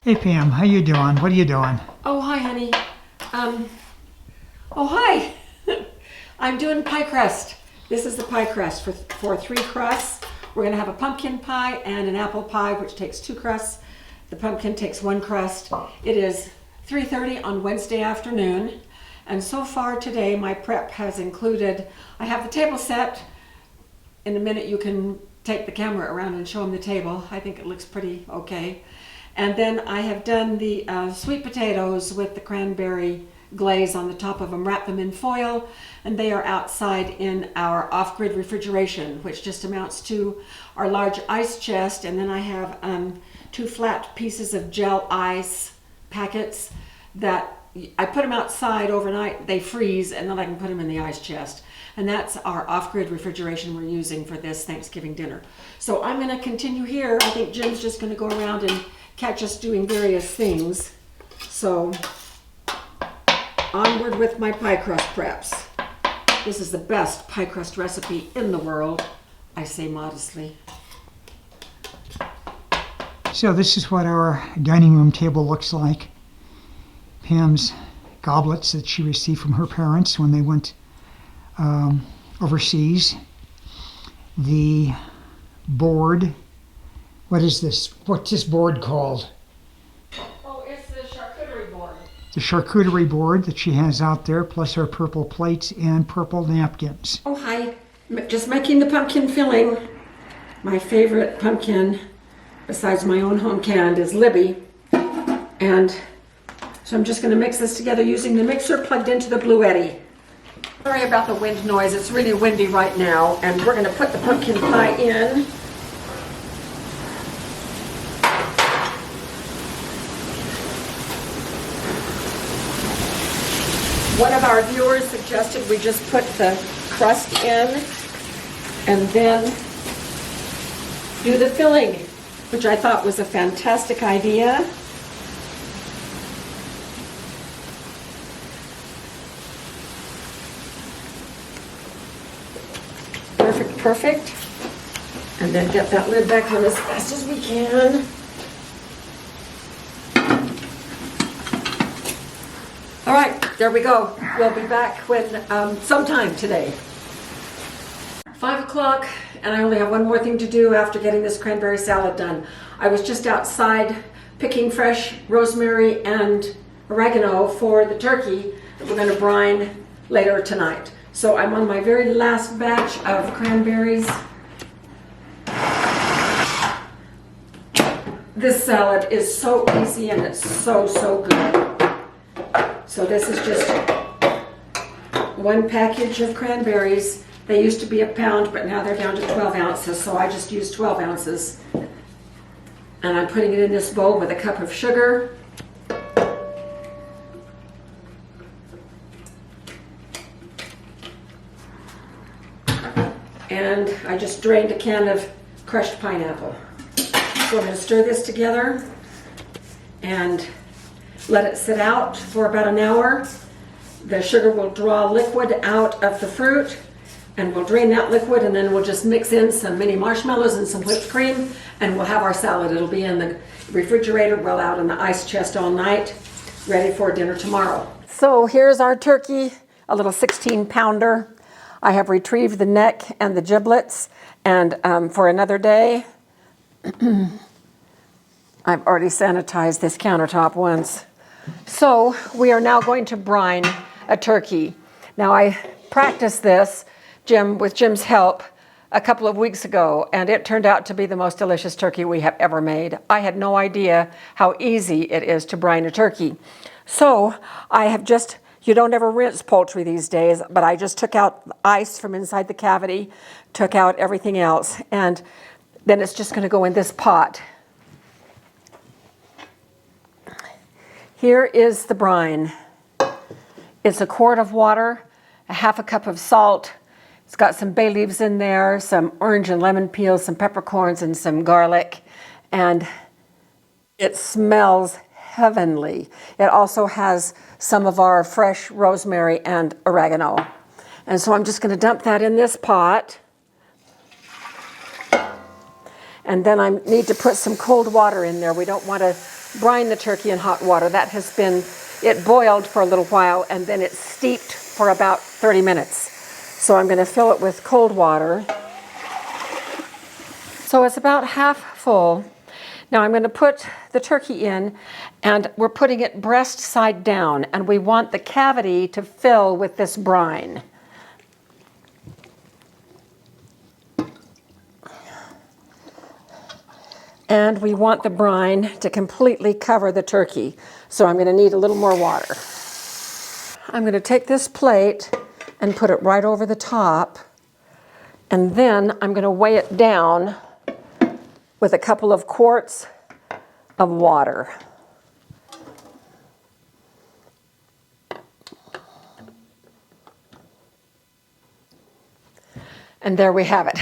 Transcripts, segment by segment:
Hey Pam, how you doing? What are you doing? Oh, hi, honey. Oh, hi. I'm doing pie crust. This is the pie crust for 3 crusts. We're gonna have a pumpkin pie and an apple pie, which takes 2 crusts. The pumpkin takes 1 crust. It is 3:30 on Wednesday afternoon. And so far today, my prep has included, I have the table set. In a minute, you can take the camera around and show them the table. I think it looks pretty okay. And then I have done the sweet potatoes with the cranberry glaze on the top of them, wrap them in foil, and they are outside in our off-grid refrigeration, which just amounts to our large ice chest. And then I have 2 flat pieces of gel ice packets that I put them outside overnight. They freeze, and then I can put them in the ice chest. And that's our off-grid refrigeration we're using for this Thanksgiving dinner. So I'm going to continue here. I think Jim's just going to go around and catch us doing various things. So onward with my pie crust preps. This is the best pie crust recipe in the world, I say modestly. So this is what our dining room table looks like. Pam's goblets that she received from her parents when they went overseas. The board. What is this? What's this board called? Oh, it's the charcuterie board. The charcuterie board that she has out there, plus her purple plates and purple napkins. Oh, hi. Just making the pumpkin filling. My favorite pumpkin, besides my own home canned, is Libby. And so I'm just going to mix this together using the mixer plugged into the Bluetti. Sorry about the wind noise. It's really windy right now. And we're going to put the pumpkin pie in. One of our viewers suggested we just put the crust in and then do the filling, which I thought was a fantastic idea. Perfect, perfect. And then get that lid back on as fast as we can. All right, there we go. We'll be back when sometime today. 5 o'clock, and I only have one more thing to do after getting this cranberry salad done. I was just outside picking fresh rosemary and oregano for the turkey that we're going to brine later tonight. So I'm on my very last batch of cranberries. This salad is so easy and it's so good. So this is just 1 package of cranberries. They used to be a pound, but now they're down to 12 ounces, so I just use 12 ounces. And I'm putting it in this bowl with a cup of sugar. And I just drained a can of crushed pineapple. So I'm going to stir this together and let it sit out for about an hour. The sugar will draw liquid out of the fruit, and we'll drain that liquid, and then we'll just mix in some mini marshmallows and some whipped cream, and we'll have our salad. It'll be in the refrigerator, well out in the ice chest all night, ready for dinner tomorrow. So here's our turkey, a little 16-pounder. I have retrieved the neck and the giblets, and for another day, I've already sanitized this countertop once. So we are now going to brine a turkey. Now I practiced this, with Jim's help, a couple of weeks ago, and it turned out to be the most delicious turkey we have ever made. I had no idea how easy it is to brine a turkey. So I have just, you don't ever rinse poultry these days, but I just took out the ice from inside the cavity, took out everything else, and then it's just going to go in this pot. Here is the brine. It's a quart of water, a half a cup of salt. It's got some bay leaves in there, some orange and lemon peels, some peppercorns, and some garlic. And it smells heavenly. It also has some of our fresh rosemary and oregano. And so I'm just going to dump that in this pot. And then I need to put some cold water in there. We don't want to brine the turkey in hot water. That has been, it boiled for a little while and then it's steeped for about 30 minutes. So I'm going to fill it with cold water. So it's about half full. Now I'm going to put the turkey in, and we're putting it breast side down, and we want the cavity to fill with this brine. And we want the brine to completely cover the turkey. So I'm going to need a little more water. I'm going to take this plate and put it right over the top, and then I'm going to weigh it down with a couple of quarts of water. And there we have it.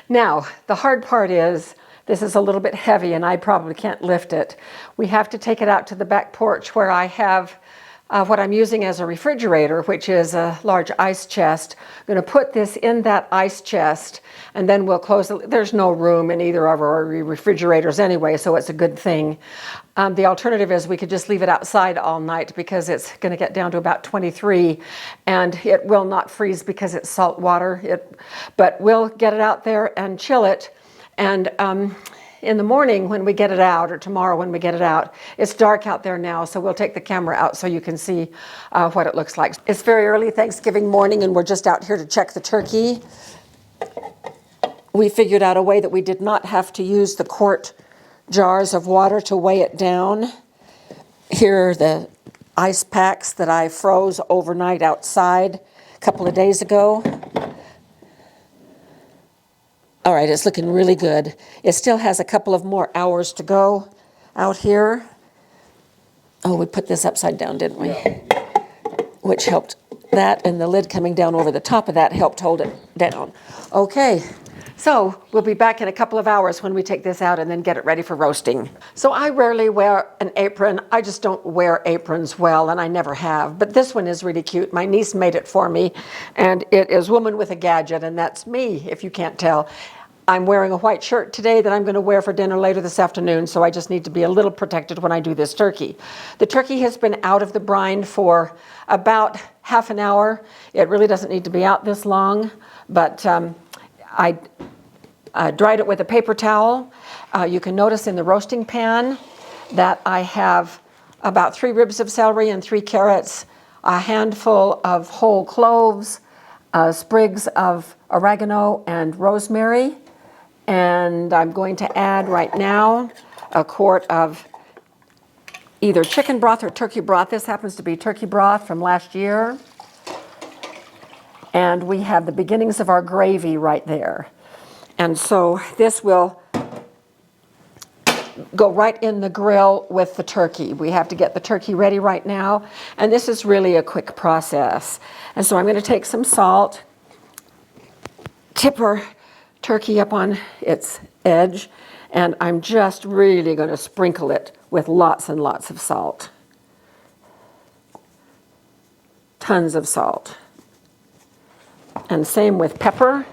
Now, the hard part is, this is a little bit heavy and I probably can't lift it. We have to take it out to the back porch where I have what I'm using as a refrigerator, which is a large ice chest. I'm going to put this in that ice chest, and then we'll close it. There's no room in either of our refrigerators anyway, so it's a good thing. The alternative is we could just leave it outside all night, because it's going to get down to about 23, and it will not freeze because it's salt water. But we'll get it out there and chill it, and in the morning when we get it out, or tomorrow when we get it out, it's dark out there now, so we'll take the camera out so you can see what it looks like. It's very early Thanksgiving morning, and we're just out here to check the turkey. We figured out a way that we did not have to use the quart jars of water to weigh it down. Here are the ice packs that I froze overnight outside a couple of days ago. All right, it's looking really good. It still has a couple of more hours to go out here. Oh, we put this upside down, didn't we? Which helped that, and the lid coming down over the top of that helped hold it down. Okay, so we'll be back in a couple of hours when we take this out and then get it ready for roasting. So I rarely wear an apron. I just don't wear aprons well, and I never have. But this one is really cute. My niece made it for me, and it is Woman with a Gadget, and that's me, if you can't tell. I'm wearing a white shirt today that I'm going to wear for dinner later this afternoon, so I just need to be a little protected when I do this turkey. The turkey has been out of the brine for about half an hour. It really doesn't need to be out this long, but I dried it with a paper towel. You can notice in the roasting pan that I have about 3 ribs of celery and 3 carrots, a handful of whole cloves, sprigs of oregano and rosemary. And I'm going to add right now a quart of either chicken broth or turkey broth. This happens to be turkey broth from last year. And we have the beginnings of our gravy right there. And so this will go right in the grill with the turkey. We have to get the turkey ready right now. And this is really a quick process. And so I'm going to take some salt, tip our turkey up on its edge, and I'm just really going to sprinkle it with lots and lots of salt. Tons of salt. And same with pepper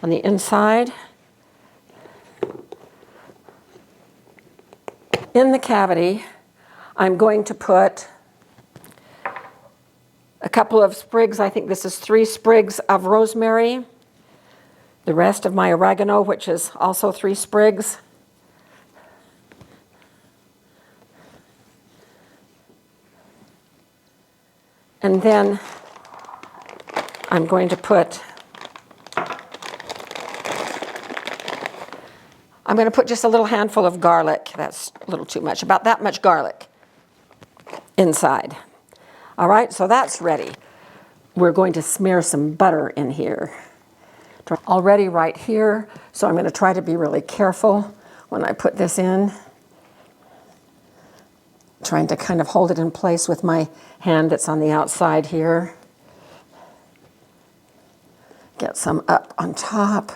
on the inside. In the cavity, I'm going to put a couple of sprigs, I think this is 3 sprigs of rosemary, the rest of my oregano, which is also 3 sprigs, and then I'm going to put just a little handful of garlic. That's a little too much, about that much garlic inside. All right, so that's ready. We're going to smear some butter in here. Already right here, so I'm going to try to be really careful when I put this in. Trying to kind of hold it in place with my hand that's on the outside here. Get some up on top.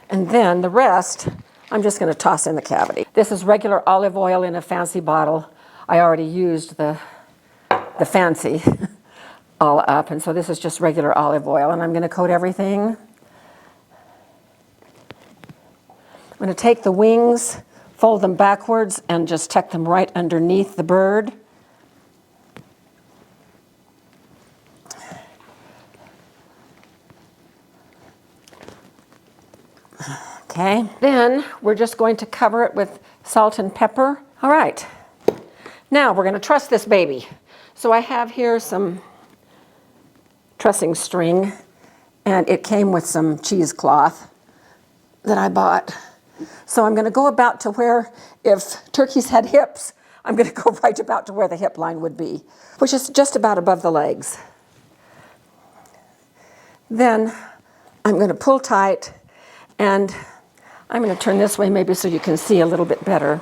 And then the rest, I'm just going to toss in the cavity. This is regular olive oil in a fancy bottle. I already used the fancy all up, and so this is just regular olive oil, and I'm going to coat everything. I'm going to take the wings, fold them backwards, and just tuck them right underneath the bird. Okay, then we're just going to cover it with salt and pepper. All right, now we're going to truss this baby. So I have here some trussing string, and it came with some cheesecloth that I bought. So I'm going to go about to where, if turkeys had hips, I'm going to go right about to where the hip line would be, which is just about above the legs. Then I'm going to pull tight, and I'm going to turn this way maybe so you can see a little bit better.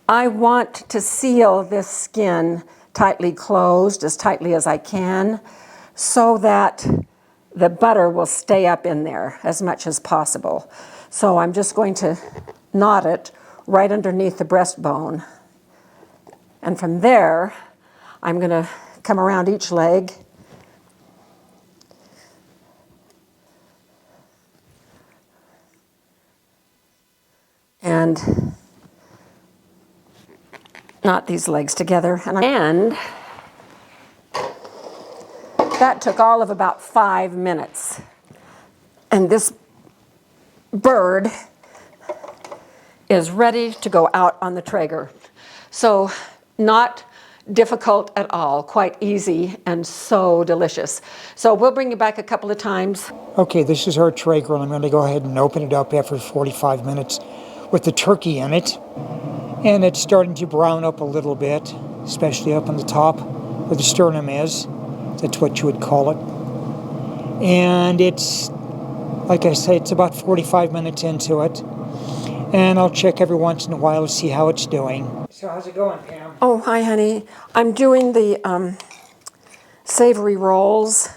I want to seal this skin tightly closed, as tightly as I can, so that the butter will stay up in there as much as possible. So I'm just going to knot it right underneath the breastbone. And from there, I'm going to come around each leg and knot these legs together. And that took all of about 5 minutes. And this bird is ready to go out on the Traeger. So not difficult at all, quite easy and so delicious. So we'll bring you back a couple of times. Okay, this is our Traeger, and I'm going to go ahead and open it up after 45 minutes with the turkey in it. And it's starting to brown up a little bit, especially up on the top where the sternum is. That's what you would call it. And it's, like I say, it's about 45 minutes into it. And I'll check every once in a while to see how it's doing. So how's it going, Pam? Oh, hi, honey. I'm doing the savory rolls.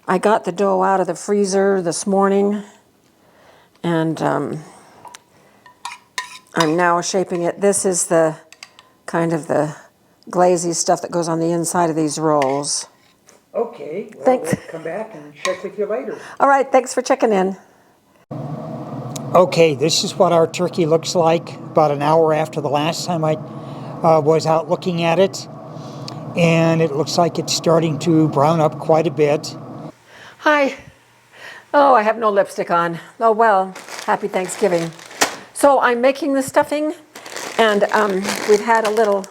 I got the dough out of the freezer this morning, and I'm now shaping it. This is the kind of the glazy stuff that goes on the inside of these rolls. Okay, well, Thanks. we'll come back and check with you later. All right, thanks for checking in. Okay, this is what our turkey looks like about an hour after the last time I was out looking at it. And it looks like it's starting to brown up quite a bit. Hi. Oh, I have no lipstick on. Oh, well, happy Thanksgiving. So I'm making the stuffing, and we've had a little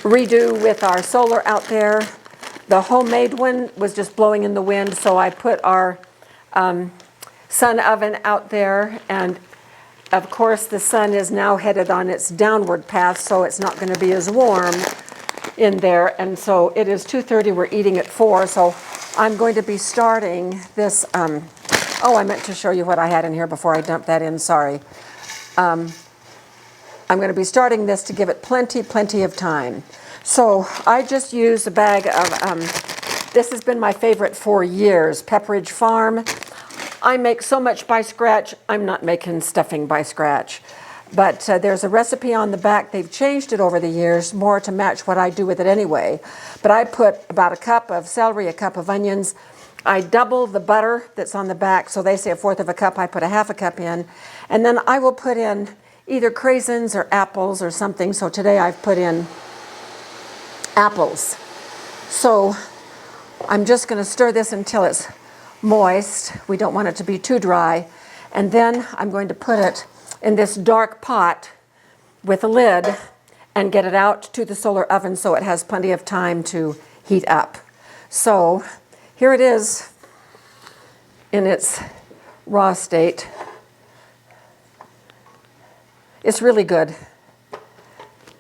redo with our solar out there. The homemade one was just blowing in the wind, so I put our sun oven out there, and of course the sun is now headed on its downward path, so it's not going to be as warm in there. And so it is 2:30, we're eating at 4, so I'm going to be starting this. Oh, I meant to show you what I had in here before I dumped that in, sorry. I'm going to be starting this to give it plenty of time. So I just used a bag of, this has been my favorite for years, Pepperidge Farm. I make so much by scratch, I'm not making stuffing by scratch. But there's a recipe on the back. They've changed it over the years, more to match what I do with it anyway. But I put about a cup of celery, a cup of onions. I double the butter that's on the back, so they say 1/4 of a cup, I put a 1/2 cup in. And then I will put in either craisins or apples or something. So today I've put in apples. So I'm just going to stir this until it's moist. We don't want it to be too dry. And then I'm going to put it in this dark pot with a lid and get it out to the solar oven so it has plenty of time to heat up. So here it is in its raw state. It's really good.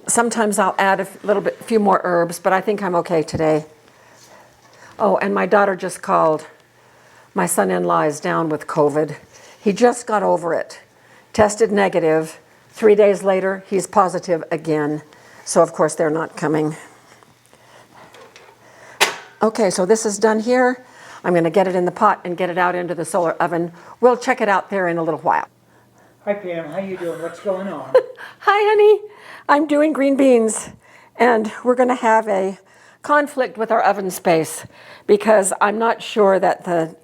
Sometimes I'll add a few more herbs, but I think I'm okay today. Oh, and my daughter just called. My son-in-law is down with COVID. He just got over it. Tested negative. 3 days later, he's positive again. So of course they're not coming. Okay, so this is done here. I'm going to get it in the pot and get it out into the solar oven. We'll check it out there in a little while. Hi Pam, how you doing? What's going on? Hi, honey. I'm doing green beans, and we're going to have a conflict with our oven space because I'm not sure that the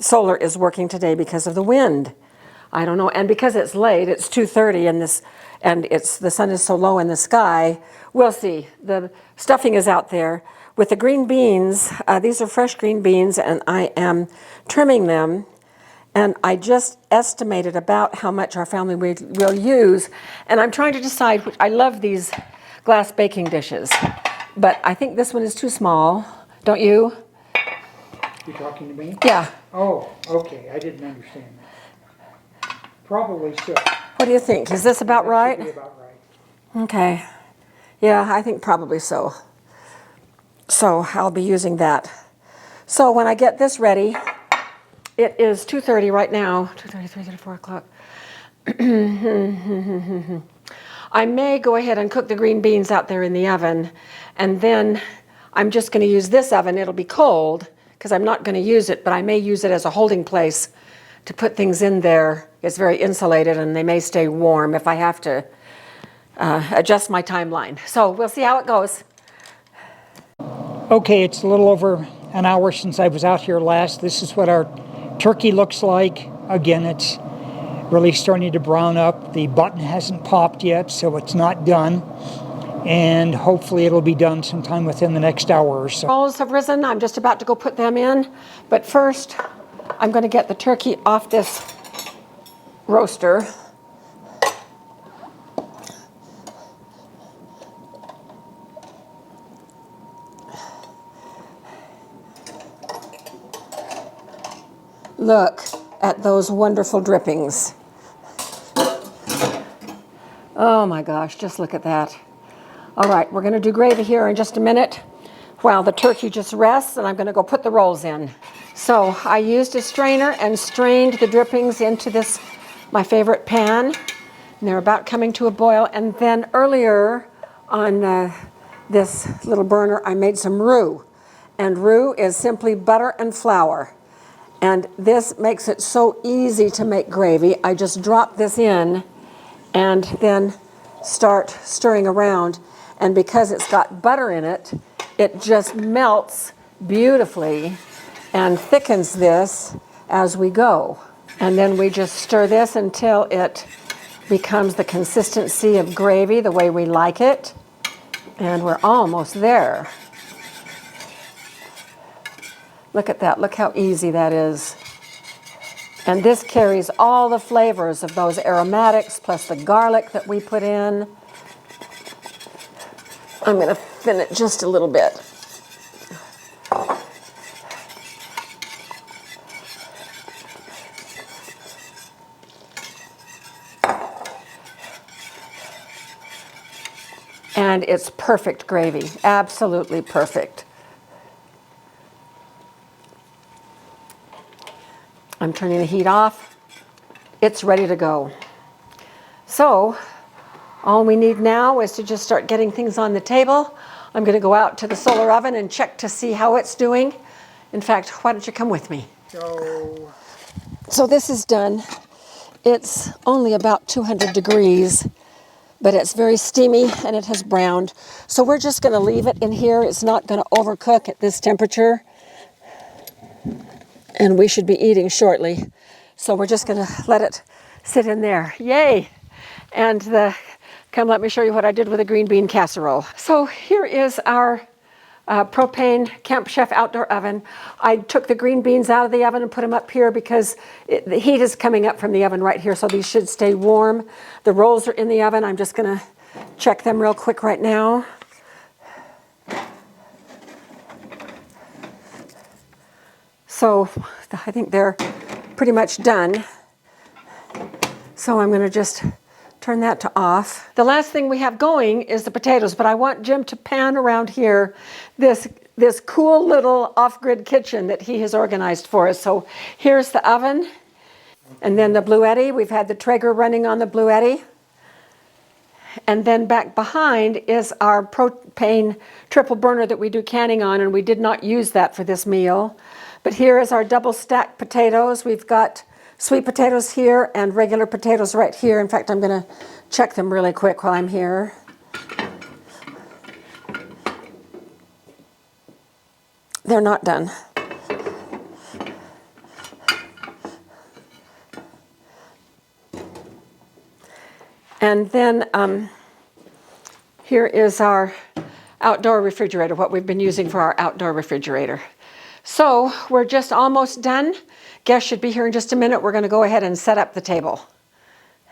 solar is working today because of the wind. I don't know. And because it's late, it's 2:30 and the sun is so low in the sky, we'll see. The stuffing is out there. With the green beans, these are fresh green beans, and I am trimming them. And I just estimated about how much our family will use. And I'm trying to decide, I love these glass baking dishes, but I think this one is too small. Don't you? You talking to me? Yeah. Oh, okay. I didn't understand that. Probably so. What do you think? Is this about That right? should be about right. Okay. Yeah, I think probably so. So I'll be using that. So when I get this ready, it is 2:30 right now. 2:30, 3:30, 4 o'clock. I may go ahead and cook the green beans out there in the oven, and then I'm just going to use this oven. It'll be cold because I'm not going to use it, but I may use it as a holding place to put things in there. It's very insulated, and they may stay warm if I have to adjust my timeline. So we'll see how it goes. Okay, it's a little over an hour since I was out here last. This is what our turkey looks like. Again, it's really starting to brown up. The button hasn't popped yet, so it's not done. And hopefully it'll be done sometime within the next hour or so. Rolls have risen. I'm just about to go put them in. But first, I'm going to get the turkey off this roaster. Look at those wonderful drippings. Oh my gosh, just look at that. All right, we're going to do gravy here in just a minute while the turkey just rests, and I'm going to go put the rolls in. So I used a strainer and strained the drippings into this, my favorite pan. And they're about coming to a boil. And then earlier on this little burner, I made some roux. And roux is simply butter and flour. And this makes it so easy to make gravy. I just drop this in and then start stirring around. And because it's got butter in it, it just melts beautifully and thickens this as we go. And then we just stir this until it becomes the consistency of gravy the way we like it. And we're almost there. Look at that. Look how easy that is. And this carries all the flavors of those aromatics plus the garlic that we put in. I'm going to thin it just a little bit. And it's perfect gravy. Absolutely perfect. I'm turning the heat off. It's ready to go. So, all we need now is to just start getting things on the table. I'm going to go out to the solar oven and check to see how it's doing. In fact, why don't you come with me? So this is done. It's only about 200 degrees, but it's very steamy and it has browned. So we're just going to leave it in here. It's not going to overcook at this temperature. And we should be eating shortly. So we're just going to let it sit in there. Yay! And come let me show you what I did with a green bean casserole. So here is our propane Camp Chef outdoor oven. I took the green beans out of the oven and put them up here because the heat is coming up from the oven right here, so these should stay warm. The rolls are in the oven. I'm just going to check them real quick right now. So I think they're pretty much done. So I'm going to just turn that to off. The last thing we have going is the potatoes, but I want Jim to pan around here this cool little off-grid kitchen that he has organized for us. So here's the oven, and then the Bluetti. We've had the Traeger running on the Bluetti. And then back behind is our propane triple burner that we do canning on, and we did not use that for this meal. But here is our double stacked potatoes. We've got sweet potatoes here and regular potatoes right here. In fact, I'm going to check them really quick while I'm here. They're not done. And then here is our outdoor refrigerator, what we've been using for our outdoor refrigerator. So we're just almost done. Guests should be here in just a minute. We're going to go ahead and set up the table.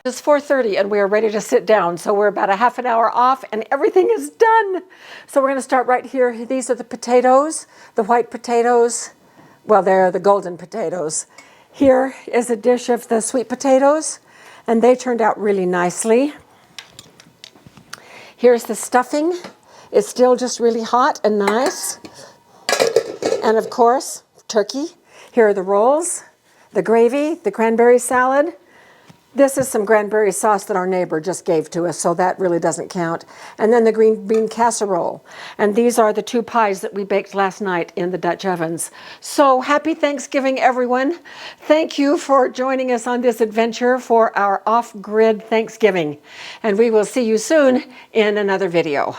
It's 4:30 and we are ready to sit down. So we're about a half an hour off and everything is done. So we're going to start right here. These are the potatoes, the white potatoes. Well, they're the golden potatoes. Here is a dish of the sweet potatoes, and they turned out really nicely. Here's the stuffing. It's still just really hot and nice. And of course, turkey. Here are the rolls, the gravy, the cranberry salad. This is some cranberry sauce that our neighbor just gave to us, so that really doesn't count. And then the green bean casserole. And these are the 2 pies that we baked last night in the Dutch ovens. So happy Thanksgiving, everyone. Thank you for joining us on this adventure for our off-grid Thanksgiving. And we will see you soon in another video.